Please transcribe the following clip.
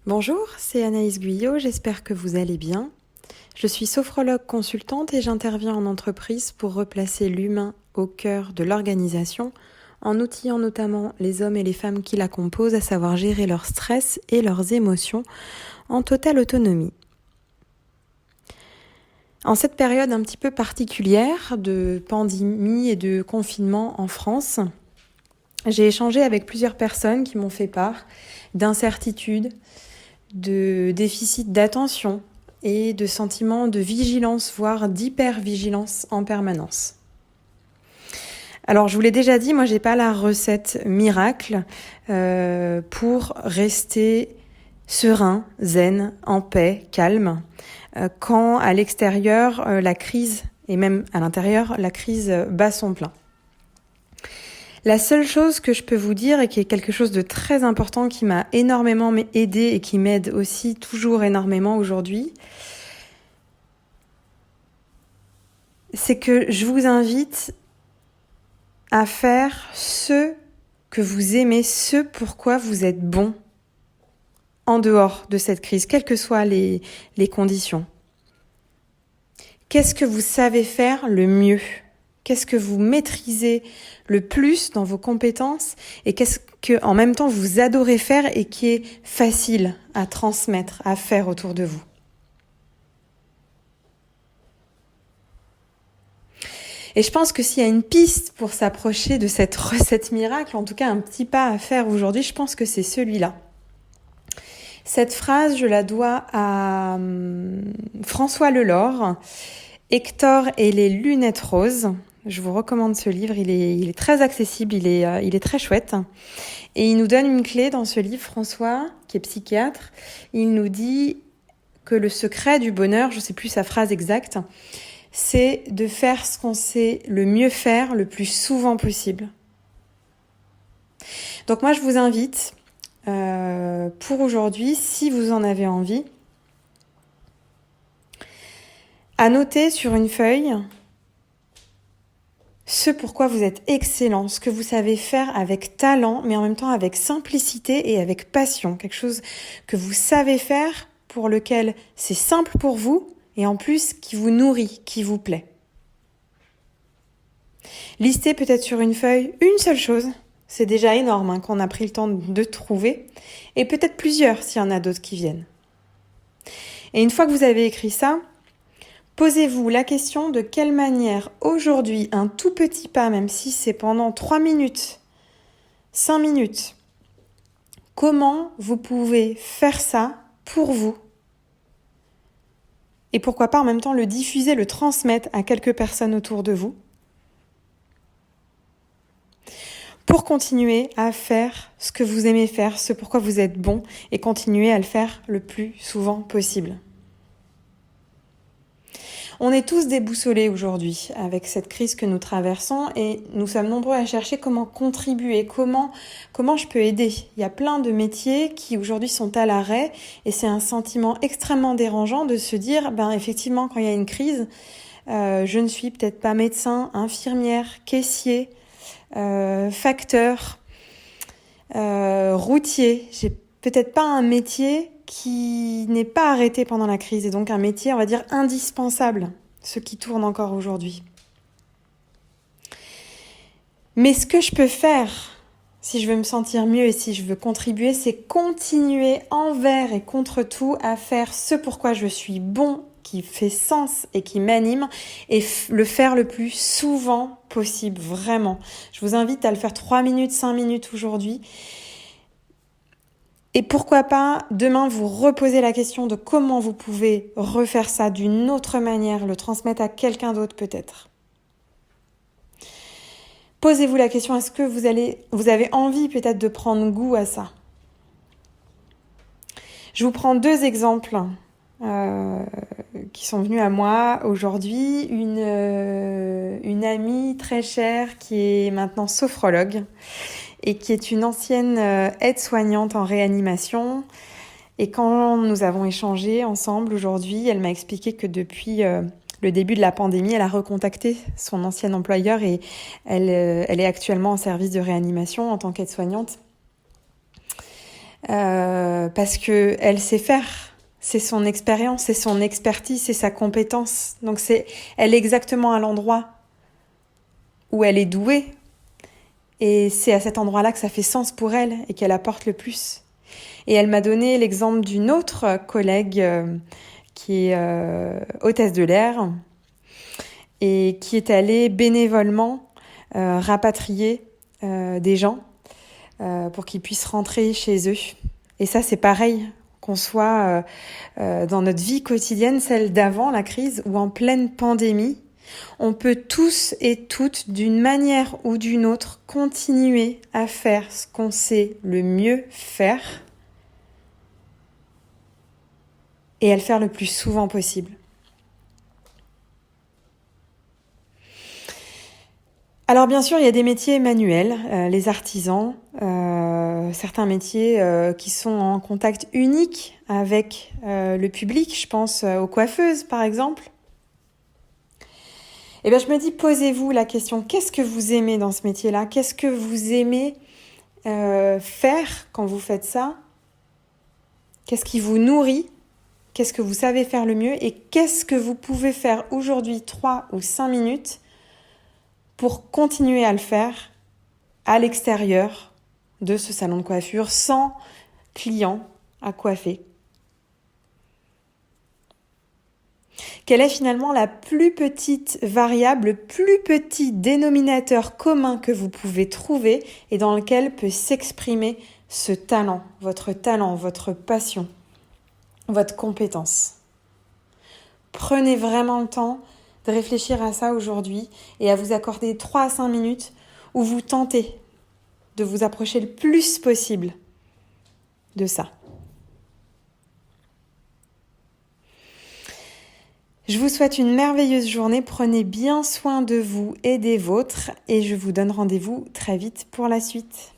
Bonjour, c'est Anaïs Guyot, j'espère que vous allez bien. Je suis sophrologue consultante et j'interviens en entreprise pour replacer l'humain au cœur de l'organisation en outillant notamment les hommes et les femmes qui la composent à savoir gérer leur stress et leurs émotions en totale autonomie. En cette période un petit peu particulière de pandémie et de confinement en France, j'ai échangé avec plusieurs personnes qui m'ont fait part d'incertitudes, de déficit d'attention et de sentiments de vigilance, voire d'hypervigilance en permanence. Alors, je vous l'ai déjà dit, moi, j'ai pas la recette miracle pour rester serein, zen, en paix, calme, quand à l'extérieur, la crise, et même à l'intérieur, la crise bat son plein. La seule chose que je peux vous dire et qui est quelque chose de très important qui m'a énormément aidé et qui m'aide aussi toujours énormément aujourd'hui, c'est que je vous invite à faire ce que vous aimez, ce pourquoi vous êtes bon en dehors de cette crise, quelles que soient les conditions. Qu'est-ce que vous savez faire le mieux ? Qu'est-ce que vous maîtrisez le plus dans vos compétences et qu'est-ce que, en même temps, vous adorez faire et qui est facile à transmettre, à faire autour de vous. Et je pense que s'il y a une piste pour s'approcher de cette recette miracle, en tout cas un petit pas à faire aujourd'hui, je pense que c'est celui-là. Cette phrase, je la dois à François Lelore, Hector et les lunettes roses. Je vous recommande ce livre, il est très accessible, il est très chouette. Et il nous donne une clé dans ce livre, François, qui est psychiatre. Il nous dit que le secret du bonheur, je ne sais plus sa phrase exacte, c'est de faire ce qu'on sait le mieux faire le plus souvent possible. Donc moi, je vous invite, pour aujourd'hui, si vous en avez envie, à noter sur une feuille ce pourquoi vous êtes excellent, ce que vous savez faire avec talent, mais en même temps avec simplicité et avec passion. Quelque chose que vous savez faire, pour lequel c'est simple pour vous, et en plus qui vous nourrit, qui vous plaît. Listez peut-être sur une feuille une seule chose, c'est déjà énorme qu'on a pris le temps de trouver, et peut-être plusieurs s'il y en a d'autres qui viennent. Et une fois que vous avez écrit ça, posez-vous la question de quelle manière aujourd'hui, un tout petit pas, même si c'est pendant 3 minutes, 5 minutes, comment vous pouvez faire ça pour vous ? Et pourquoi pas en même temps le diffuser, le transmettre à quelques personnes autour de vous pour continuer à faire ce que vous aimez faire, ce pourquoi vous êtes bon et continuer à le faire le plus souvent possible. On est tous déboussolés aujourd'hui avec cette crise que nous traversons et nous sommes nombreux à chercher comment contribuer, comment je peux aider. Il y a plein de métiers qui aujourd'hui sont à l'arrêt et c'est un sentiment extrêmement dérangeant de se dire, effectivement, quand il y a une crise, je ne suis peut-être pas médecin, infirmière, caissier, facteur, routier. J'ai peut-être pas un métier qui n'est pas arrêté pendant la crise et donc un métier, on va dire, indispensable, ce qui tourne encore aujourd'hui. Mais ce que je peux faire, si je veux me sentir mieux et si je veux contribuer, c'est continuer envers et contre tout à faire ce pourquoi je suis bon, qui fait sens et qui m'anime et le faire le plus souvent possible, vraiment. Je vous invite à le faire 3 minutes, 5 minutes aujourd'hui. Et pourquoi pas, demain, vous reposer la question de comment vous pouvez refaire ça d'une autre manière, le transmettre à quelqu'un d'autre peut-être. Posez-vous la question, est-ce que vous avez envie peut-être de prendre goût à ça ? Je vous prends 2 exemples qui sont venus à moi aujourd'hui. Une amie très chère qui est maintenant sophrologue et qui est une ancienne aide-soignante en réanimation. Et quand nous avons échangé ensemble aujourd'hui, elle m'a expliqué que depuis le début de la pandémie, elle a recontacté son ancien employeur et elle est actuellement en service de réanimation en tant qu'aide-soignante. parce que elle sait faire. C'est son expérience, c'est son expertise, c'est sa compétence. Donc elle est exactement à l'endroit où elle est douée. Et c'est à cet endroit-là que ça fait sens pour elle et qu'elle apporte le plus. Et elle m'a donné l'exemple d'une autre collègue qui est hôtesse de l'air et qui est allée bénévolement rapatrier des gens pour qu'ils puissent rentrer chez eux. Et ça, c'est pareil, qu'on soit dans notre vie quotidienne, celle d'avant la crise ou en pleine pandémie. On peut tous et toutes, d'une manière ou d'une autre, continuer à faire ce qu'on sait le mieux faire et à le faire le plus souvent possible. Alors bien sûr, il y a des métiers manuels, les artisans, certains métiers qui sont en contact unique avec le public, je pense aux coiffeuses par exemple. Et bien je me dis, posez-vous la question, qu'est-ce que vous aimez dans ce métier-là ? Qu'est-ce que vous aimez faire quand vous faites ça ? Qu'est-ce qui vous nourrit ? Qu'est-ce que vous savez faire le mieux ? Et qu'est-ce que vous pouvez faire aujourd'hui 3 ou 5 minutes pour continuer à le faire à l'extérieur de ce salon de coiffure sans client à coiffer. Quelle est finalement la plus petite variable, le plus petit dénominateur commun que vous pouvez trouver et dans lequel peut s'exprimer ce talent, votre passion, votre compétence. Prenez vraiment le temps de réfléchir à ça aujourd'hui et à vous accorder 3 à 5 minutes où vous tentez de vous approcher le plus possible de ça. Je vous souhaite une merveilleuse journée, prenez bien soin de vous et des vôtres et je vous donne rendez-vous très vite pour la suite.